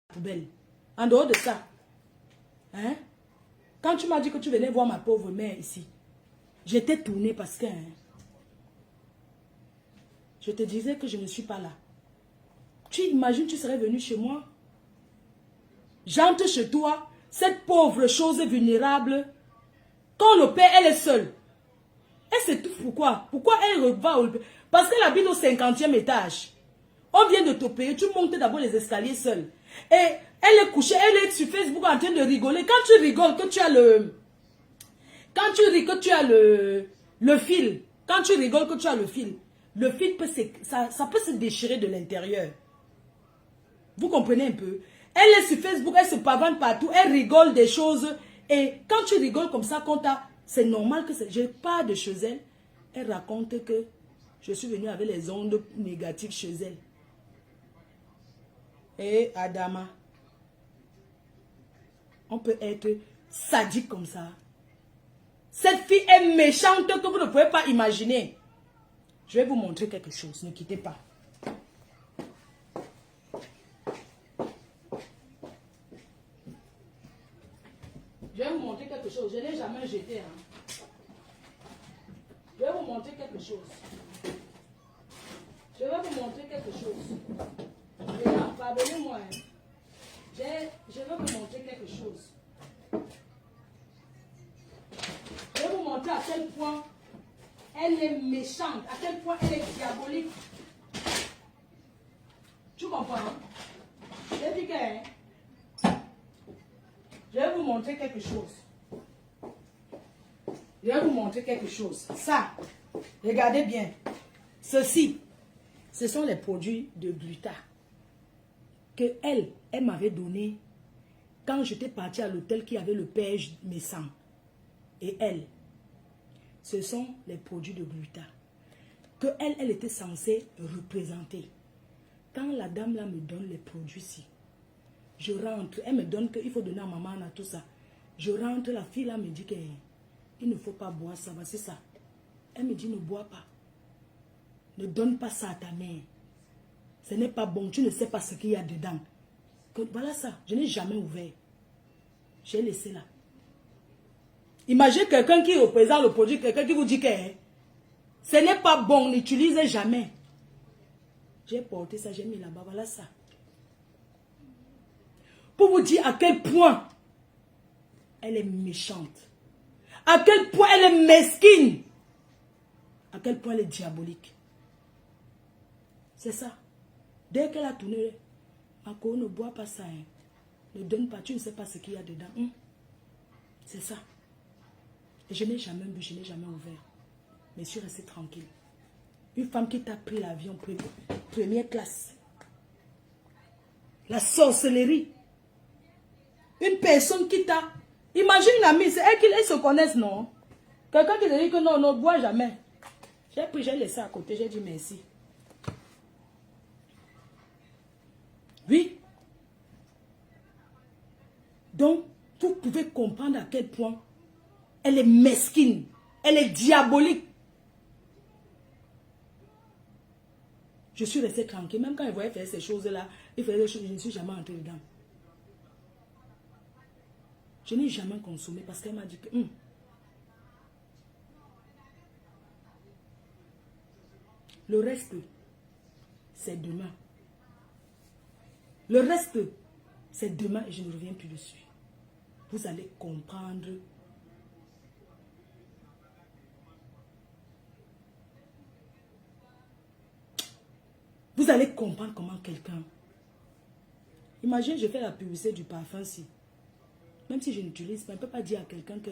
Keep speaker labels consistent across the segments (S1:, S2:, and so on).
S1: poubelle. En dehors de ça, hein, quand tu m'as dit que tu venais voir ma pauvre mère ici, j'étais tournée parce que je te disais que je ne suis pas là. Tu imagines, tu serais venu chez moi, j'entre chez toi, cette pauvre chose vulnérable, quand le père, elle est seule. Elle s'étouffe pourquoi? Pourquoi elle va au... Parce qu'elle habite au 50e étage. On vient de te payer, tu montes d'abord les escaliers seule. Et elle est couchée, elle est sur Facebook en train de rigoler. Quand tu rigoles, que tu as le... Quand tu ris, que tu as le fil. Quand tu rigoles, que tu as le fil peut ça peut se déchirer de l'intérieur. Vous comprenez un peu? Elle est sur Facebook, elle se pavane partout, elle rigole des choses. Et quand tu rigoles comme ça, c'est normal que je pars de chez elle. Elle raconte que je suis venue avec les ondes négatives chez elle. Et Adama, on peut être sadique comme ça. Cette fille est méchante que vous ne pouvez pas imaginer. Je vais vous montrer quelque chose, ne quittez pas. Je vais vous montrer quelque chose. Je n'ai jamais jeté. Hein. Je vais vous montrer quelque chose. Je vais vous montrer quelque chose. Et pardonnez-moi. Hein. Je vais vous montrer quelque chose. Je vais vous montrer à quel point elle est méchante, à quel point elle est diabolique. Tu comprends? J'ai dit que... Hein? Je vais vous montrer quelque chose. Je vais vous montrer quelque chose. Ça, regardez bien. Ceci, ce sont les produits de Gluta que elle m'avait donné quand j'étais partie à l'hôtel qui avait le père Messan. Et elle, ce sont les produits de Gluta que elle était censée représenter. Quand la dame là me donne les produits-ci, je rentre, elle me donne qu'il faut donner à maman à tout ça. Je rentre, la fille là me dit qu'il ne faut pas boire ça, c'est ça. Elle me dit ne bois pas. Ne donne pas ça à ta mère. Ce n'est pas bon, tu ne sais pas ce qu'il y a dedans. Voilà ça, je n'ai jamais ouvert. J'ai laissé là. Imaginez quelqu'un qui représente le produit, quelqu'un qui vous dit que ce n'est pas bon, n'utilisez jamais. J'ai porté ça, j'ai mis là-bas, voilà ça. Pour vous dire à quel point elle est méchante. À quel point elle est mesquine. À quel point elle est diabolique. C'est ça. Dès qu'elle a tourné, Marco, ne bois pas ça. Hein. Ne donne pas, tu ne sais pas ce qu'il y a dedans. C'est ça. Et je n'ai jamais bu, je n'ai jamais ouvert. Mais je suis restée tranquille. Une femme qui t'a pris l'avion première classe. La sorcellerie. Une personne qui t'a... Imagine une amie, c'est elle qu'ils se connaissent, non? Quelqu'un qui te dit que non, ne bois jamais. J'ai pris, j'ai laissé à côté, j'ai dit merci. Oui. Donc, vous pouvez comprendre à quel point elle est mesquine. Elle est diabolique. Je suis restée tranquille. Même quand elle voyait faire ces choses-là, il faisait des choses, je ne suis jamais entrée dedans. Je n'ai jamais consommé parce qu'elle m'a dit que... Le reste, c'est demain. Le reste, c'est demain et je ne reviens plus dessus. Vous allez comprendre. Vous allez comprendre comment quelqu'un... Imagine, je fais la publicité du parfum si. Même si je n'utilise pas, je ne peux pas dire à quelqu'un que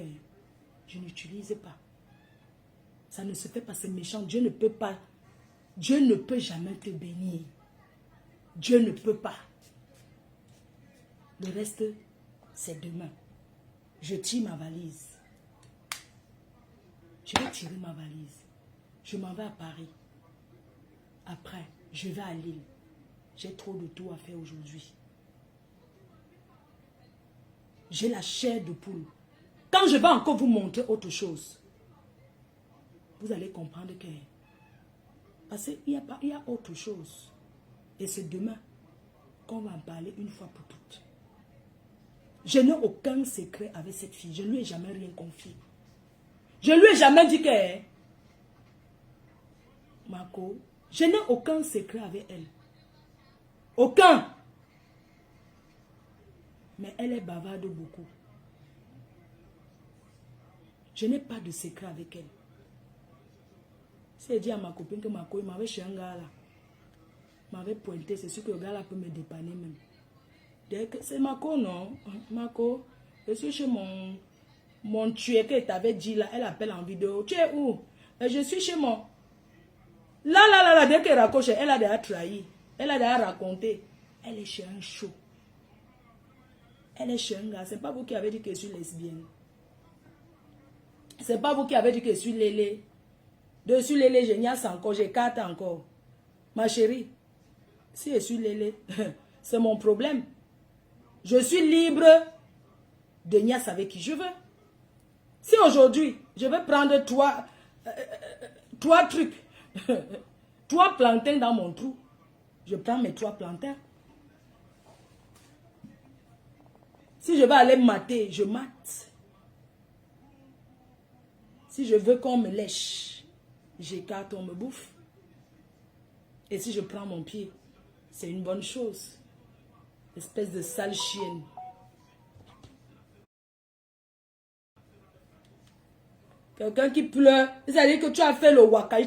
S1: je n'utilise pas. Ça ne se fait pas, c'est méchant. Dieu ne peut pas. Dieu ne peut jamais te bénir. Dieu ne peut pas. Le reste, c'est demain. Je tire ma valise. Je vais tirer ma valise. Je m'en vais à Paris. Après, je vais à Lille. J'ai trop de tout à faire aujourd'hui. J'ai la chair de poule. Quand je vais encore vous montrer autre chose, vous allez comprendre que... Parce qu'il y a autre chose. Et c'est demain. qu'on va en parler une fois pour toutes. Je n'ai aucun secret avec cette fille. Je ne lui ai jamais rien confié. Je ne lui ai jamais dit que... Marco, je n'ai aucun secret avec elle. Aucun. Mais elle est bavarde beaucoup. Je n'ai pas de secret avec elle. Si elle dit à ma copine que Marco, il m'avait chez un gars là. M'avait pointé, c'est sûr que le gars là peut me dépanner même. C'est Marco, non? Marco, je suis chez mon tué que t'avais dit là. Elle appelle en vidéo. Tu es où? Je suis chez mon... Là, dès qu'elle raccroche, elle a déjà trahi. Elle a déjà raconté. Elle est chez un show. Elle est chez un gars. C'est pas vous qui avez dit que je suis lesbienne. C'est pas vous qui avez dit que je suis lélé. Dessus lélé, je n'y encore. J'écarte encore. Ma chérie, si je suis lélé, c'est mon problème. Je suis libre de niasse avec qui je veux. Si aujourd'hui, je vais prendre trois trucs, 3 plantains dans mon trou, je prends mes 3 plantains. Si je vais aller mater, je mate. Si je veux qu'on me lèche, j'écarte, on me bouffe. Et si je prends mon pied, c'est une bonne chose. Espèce de sale chienne. Quelqu'un qui pleure, c'est-à-dire que tu as fait le waka.